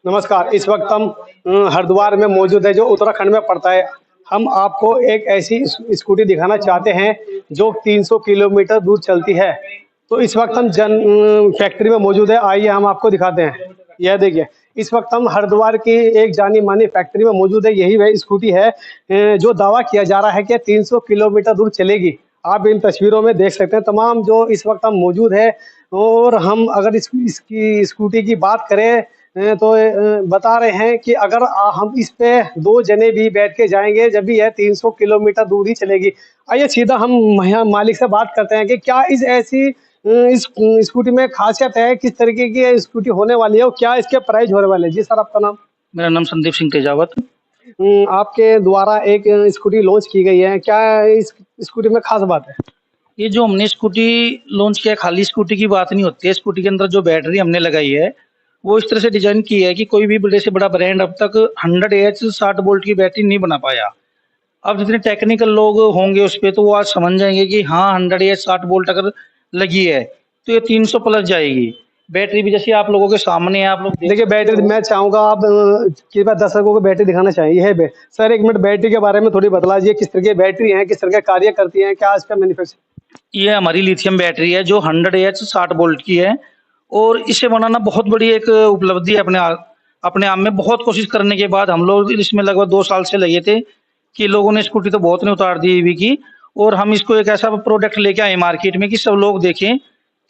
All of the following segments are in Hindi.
नमस्कार। इस वक्त हम हरिद्वार में मौजूद है, जो उत्तराखंड में पड़ता है। हम आपको एक ऐसी स्कूटी दिखाना चाहते हैं जो 300 किलोमीटर दूर चलती है। तो इस वक्त हम फैक्ट्री में मौजूद है। आइए हम आपको दिखाते हैं। यह देखिए, इस वक्त हम हरिद्वार की एक जानी मानी फैक्ट्री में मौजूद है। यही वह स्कूटी है जो दावा किया जा रहा है कि 300 किलोमीटर दूर चलेगी। आप इन तस्वीरों में देख सकते हैं तमाम जो इस वक्त हम मौजूद है। और हम अगर इसकी स्कूटी की बात करें तो बता रहे हैं कि अगर हम इस पे 2 जने भी बैठ के जाएंगे जब भी यह 300 किलोमीटर दूर ही चलेगी। आइए सीधा हम मालिक से बात करते हैं कि क्या इस स्कूटी में खासियत है, किस तरीके की ये स्कूटी होने वाली है और क्या इसके प्राइस होने वाले हैं। जी सर, आपका नाम? मेरा नाम संदीप सिंह तेजावत। आपके द्वारा एक स्कूटी लॉन्च की गई है, क्या इस स्कूटी में खास बात है? ये जो हमने स्कूटी लॉन्च किया, खाली स्कूटी की बात नहीं होती है। स्कूटी के अंदर जो बैटरी हमने लगाई है वो इस तरह से डिजाइन की है कि कोई भी बड़े से बड़ा ब्रांड अब तक 100 AH 60 वोल्ट की बैटरी नहीं बना पाया। अब जितने टेक्निकल लोग होंगे उस पे तो वो आज समझ जाएंगे कि हाँ 100 AH 60 वोल्ट अगर लगी है तो ये 300 प्लस जाएगी। बैटरी भी जैसे आप लोगों के सामने है, आप लोग देखिए बैटरी मैं चाहूंगा आप कृपया दर्शकों को बैटरी दिखाना चाहिए है। सर एक मिनट बैटरी के बारे में थोड़ी बतला दीजिए, किस तरह की बैटरी है, किस तरह का कार्य करती है, क्या इसका मैन्युफैक्चर? ये हमारी लिथियम बैटरी है जो 100 AH 60 वोल्ट की है और इसे बनाना बहुत बड़ी एक उपलब्धि है अपने आप में। बहुत कोशिश करने के बाद हम लोग इसमें लगभग 2 साल से लगे थे कि लोगों ने स्कूटी तो बहुत ने उतार दी ईवी की, और हम इसको एक ऐसा प्रोडक्ट लेके आए मार्केट में कि सब लोग देखें,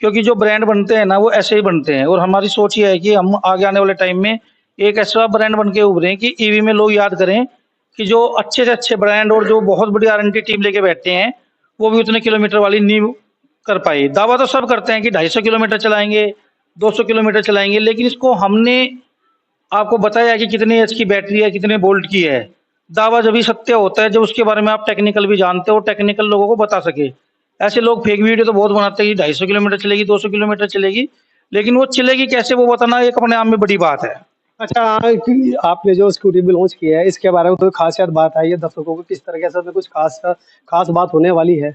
क्योंकि जो ब्रांड बनते हैं ना वो ऐसे ही बनते हैं। और हमारी सोच ये है कि हम आगे आने वाले टाइम में एक ऐसा ब्रांड बन के उभरें कि ईवी में लोग याद करें कि जो अच्छे से अच्छे ब्रांड और जो बहुत बड़ी R&D टीम लेके बैठते हैं वो भी उतने किलोमीटर वाली नहीं कर पाए। दावा तो सब करते हैं कि 250 किलोमीटर चलाएंगे, 200 किलोमीटर चलाएंगे, लेकिन इसको हमने आपको बताया कि कितने एच की बैटरी है, कितने वोल्ट की है। दावा जब भी सत्य होता है जब उसके बारे में आप टेक्निकल भी जानते हो, टेक्निकल लोगों को बता सके। ऐसे लोग फेक वीडियो तो बहुत बनाते हैं कि 250 किलोमीटर चलेगी, 200 किलोमीटर चलेगी, लेकिन वो चलेगी कैसे वो बताना एक अपने आप में बड़ी बात है। अच्छा, आपने जो स्कूटी भी लॉन्च किया है इसके बारे में तो खासियत बात आई है दर्शकों को, किस तरह से कुछ खास बात होने वाली है?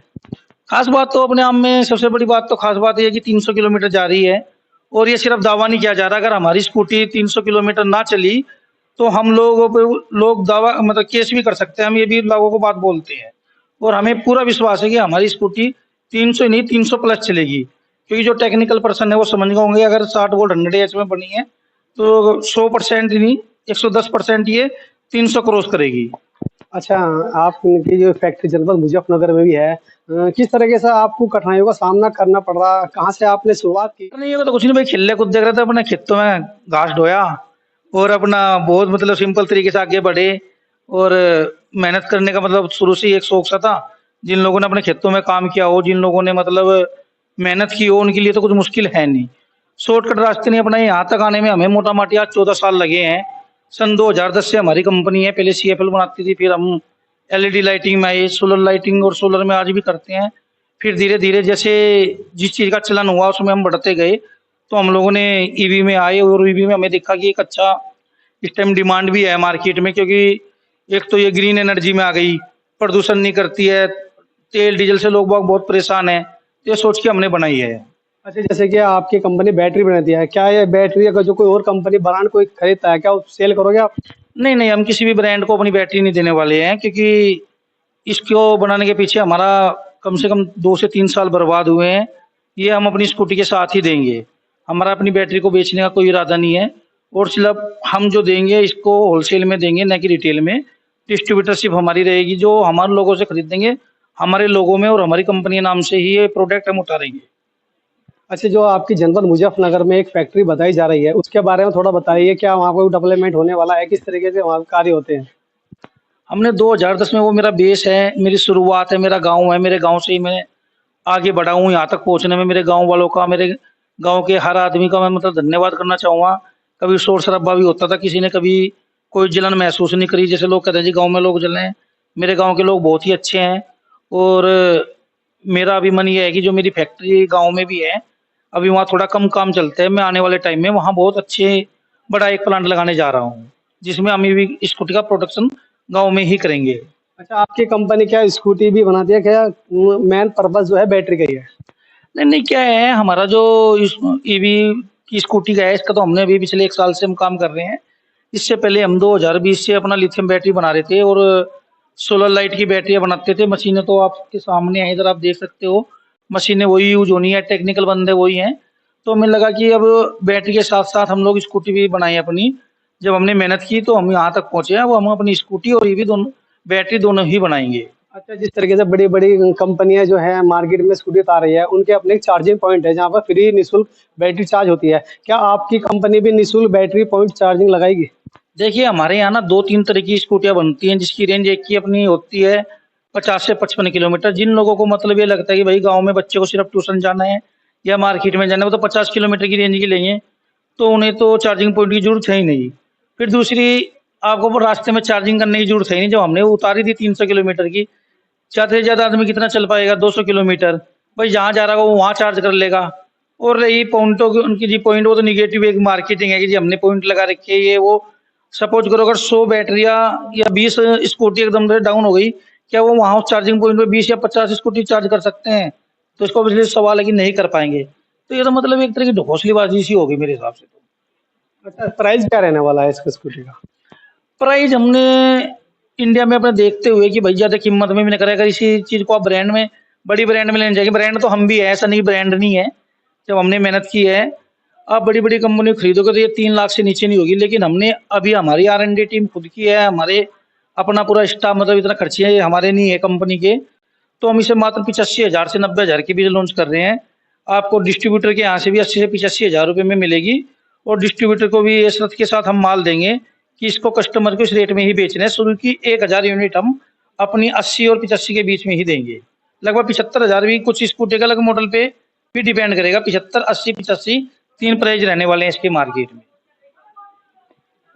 खास बात तो अपने आप में सबसे बड़ी बात तो खास बात ये है कि 300 किलोमीटर जा रही है और ये सिर्फ दावा नहीं किया जा रहा। अगर हमारी स्कूटी 300 किलोमीटर ना चली तो हम लोग दावा मतलब केस भी कर सकते हैं। हम ये भी लोगों को बात बोलते हैं और हमें पूरा विश्वास है कि हमारी स्कूटी 300 नहीं 300 प्लस चलेगी, क्योंकि जो टेक्निकल पर्सन है वो समझ गए होंगे अगर 60 वोल्ट 100 AH में बनी है तो 100% नहीं 110% ये 300 क्रॉस करेगी। अच्छा, आपकी जो फैक्ट्री जनपद मुजफ्फरनगर में भी है, किस तरीके से आपको कठिनाइयों का सामना करना पड़ रहा, कहाँ से आपने शुरुआत की? नहीं ये तो कुछ नहीं भाई, खेलने कूद देख रहे थे, अपने खेतों में घास ढोया और अपना बहुत मतलब सिंपल तरीके से आगे बढ़े। और मेहनत करने का मतलब शुरू से ही एक शौक सा था। जिन लोगों ने अपने खेतों में काम किया हो, जिन लोगों ने मतलब मेहनत की हो, उनके लिए तो कुछ मुश्किल है नहीं। शॉर्टकट रास्ते नहीं अपनाए। यहाँ तक आने में हमें मोटा माटी आज 14 साल लगे हैं। सन 2010 से हमारी कंपनी है। पहले CFL बनाती थी, फिर हम LED लाइटिंग में आए, सोलर लाइटिंग और सोलर में आज भी करते हैं। फिर धीरे धीरे जैसे जिस चीज़ का चलन हुआ उसमें हम बढ़ते गए, तो हम लोगों ने ईवी में आए और ईवी में हमें देखा कि एक अच्छा इस टाइम डिमांड भी है मार्केट में, क्योंकि एक तो ये ग्रीन एनर्जी में आ गई, प्रदूषण नहीं करती है, तेल डीजल से लोग बहुत परेशान हैं, ये सोच के हमने बनाई है। अच्छा, जैसे कि आपकी कंपनी बैटरी बनाती है, क्या ये बैटरी अगर जो कोई और कंपनी ब्रांड कोई खरीदता है क्या सेल करोगे आप? नहीं, हम किसी भी ब्रांड को अपनी बैटरी नहीं देने वाले हैं, क्योंकि इसको बनाने के पीछे हमारा कम से कम 2 से 3 साल बर्बाद हुए हैं। ये हम अपनी स्कूटी के साथ ही देंगे। हमारा अपनी बैटरी को बेचने का कोई इरादा नहीं है और सिर्फ हम जो देंगे इसको होलसेल में देंगे, न कि रिटेल में। डिस्ट्रीब्यूटरशिप हमारी रहेगी, जो हमारे लोगों से खरीदेंगे हमारे लोगों में और हमारी कंपनी नाम से ही ये प्रोडक्ट हम उतारेंगे। अच्छा, जो आपकी जनपद मुजफ्फरनगर में एक फैक्ट्री बताई जा रही है उसके बारे में थोड़ा बताइए, क्या वहाँ कोई डेवलपमेंट होने वाला है, किस तरीके से वहाँ कार्य होते हैं? हमने 2010 में, वो मेरा बेस है, मेरी शुरुआत है, मेरा गाँव है, मेरे गाँव से ही मैं आगे बढ़ा हूँ। यहाँ तक पहुँचने में मेरे गाँव वालों का, मेरे गाँव के हर आदमी का मैं मतलब धन्यवाद करना चाहूँगा। कभी शोर शराबा भी होता था, किसी ने कभी कोई जलन महसूस नहीं करी। जैसे लोग कहते हैं जी गाँव में लोग जलें, मेरे गाँव के लोग बहुत ही अच्छे हैं और मेरा अभी मन ये है कि जो मेरी फैक्ट्री गांव में भी है, अभी वहाँ थोड़ा कम काम चलता है, मैं आने वाले टाइम में वहाँ बहुत अच्छे बड़ा एक प्लांट लगाने जा रहा हूँ, जिसमें हम भी स्कूटी का प्रोडक्शन गांव में ही करेंगे। अच्छा, आपकी कंपनी क्या स्कूटी भी बनाती है क्या? मेन पर्पस जो है बैटरी का ही है? नहीं नहीं, क्या है हमारा जो ईवी की स्कूटी का है, इसका तो हमने अभी पिछले 1 साल से हम काम कर रहे हैं। इससे पहले हम 2020 से अपना लिथियम बैटरी बना रहे थे और सोलर लाइट की बैटरियां बनाते थे। मशीनें तो आपके सामने है, इधर आप देख सकते हो, मशीनें वही यूज होनी है, टेक्निकल बंदे वही हैं। तो हमें लगा कि अब बैटरी के साथ साथ हम लोग स्कूटी भी बनाएं अपनी। जब हमने मेहनत की तो हम यहाँ तक पहुंचे हैं, वो हम अपनी स्कूटी और ईवी दोनों, बैटरी दोनों ही बनाएंगे। अच्छा, जिस तरीके से बड़ी-बड़ी कंपनियाँ जो हैं मार्केट में स्कूटी उतार रही है, उनके अपने एक चार्जिंग पॉइंट है जहाँ पर फ्री निःशुल्क बैटरी चार्ज होती है। क्या आपकी कंपनी भी निःशुल्क बैटरी पॉइंट चार्जिंग लगाएगी? देखिए हमारे यहाँ ना 2-3 तरह की स्कूटियाँ बनती हैं, जिसकी रेंज एक की अपनी होती है 50 से 55 किलोमीटर। जिन लोगों को मतलब ये लगता है कि भाई गाँव में बच्चे को सिर्फ ट्यूशन जाना है या मार्केट में जाना है, वो तो 50 किलोमीटर की रेंज की लेंगे, तो उन्हें तो चार्जिंग पॉइंट की ज़रूरत है ही नहीं। फिर दूसरी, आपको वो रास्ते में चार्जिंग करने की ज़रूरत है ही नहीं। जब हमने वो उतारी थी 300 किलोमीटर की, ज़्यादा से ज़्यादा आदमी कितना चल पाएगा, 200 किलोमीटर। भाई जहाँ जा रहा होगा वो वहाँ चार्ज कर लेगा। और रही पॉइंटों की, उनकी जी पॉइंट, वो तो निगेटिव एक मार्केटिंग है कि जी हमने पॉइंट लगा रखे है ये वो। सपोज करो अगर 100 बैटरियाँ या 20 स्कूटी एकदम से डाउन हो गई, क्या वो वहाँ उस चार्जिंग पॉइंट पे 20 या 50 स्कूटी चार्ज कर सकते हैं? तो इसका ऑब्वियसली सवाल है कि नहीं कर पाएंगे। तो ये तो मतलब एक तरह की ढकोसलेबाजी सी होगी मेरे हिसाब से तो। अच्छा, प्राइस क्या रहने वाला है इसका स्कूटी का? प्राइस हमने इंडिया में अपने देखते हुए कि भाई ज़्यादा कीमत में भी नहीं करेगा, इसी चीज़ को आप ब्रांड में, बड़ी ब्रांड में लेने जाएंगे। ब्रांड तो हम भी है, ऐसा नहीं ब्रांड नहीं है। जब हमने मेहनत की है, आप बड़ी बड़ी कंपनी खरीदोगे तो ये 3 लाख से नीचे नहीं होगी। लेकिन हमने अभी, हमारी R&D टीम खुद की है, हमारे अपना पूरा स्टाफ, मतलब इतना खर्चे है हमारे नहीं है कंपनी के, तो हम इसे मात्र 85,000 से 90,000 के बीच लॉन्च कर रहे हैं। आपको डिस्ट्रीब्यूटर के यहाँ से भी 80 से 85,000 रुपये में मिलेगी, और डिस्ट्रीब्यूटर को भी ये शर्त के साथ हम माल देंगे कि इसको कस्टमर को इस रेट में ही बेचना है। शुरू की 1,000 यूनिट हम अपनी 80 और 85 के बीच में ही देंगे। लगभग 75,000 भी, कुछ स्कूटी के अलग मॉडल पे भी डिपेंड करेगा। 75, 80, 85 3 प्राइस रहने वाले हैं इसके मार्केट में।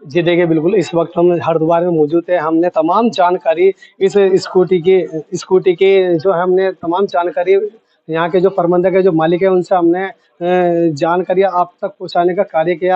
जी देखिए, बिल्कुल इस वक्त हम हरिद्वार में मौजूद हैं। हमने तमाम जानकारी इस स्कूटी की जो है, हमने तमाम जानकारी यहाँ के जो प्रबंधक है, जो मालिक है, उनसे हमने जानकारी आप तक पहुँचाने का कार्य किया।